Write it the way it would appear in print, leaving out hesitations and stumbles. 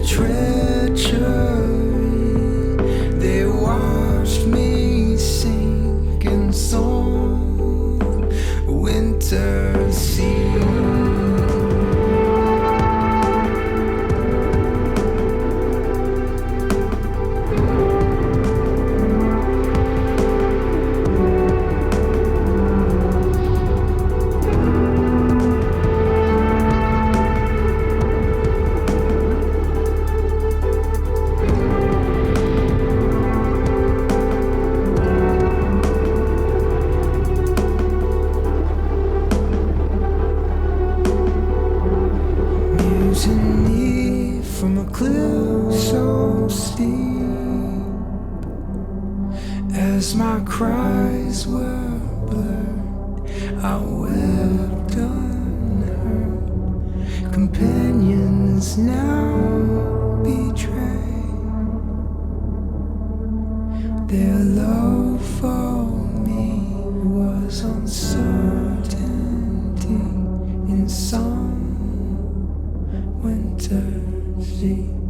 treachery. They watched me sink in some winter sea. Mutiny from a cliff so steep, as my cries were blurred, I wept unheard. Companions now betrayed, their love for me was uncertainty in some winter sea.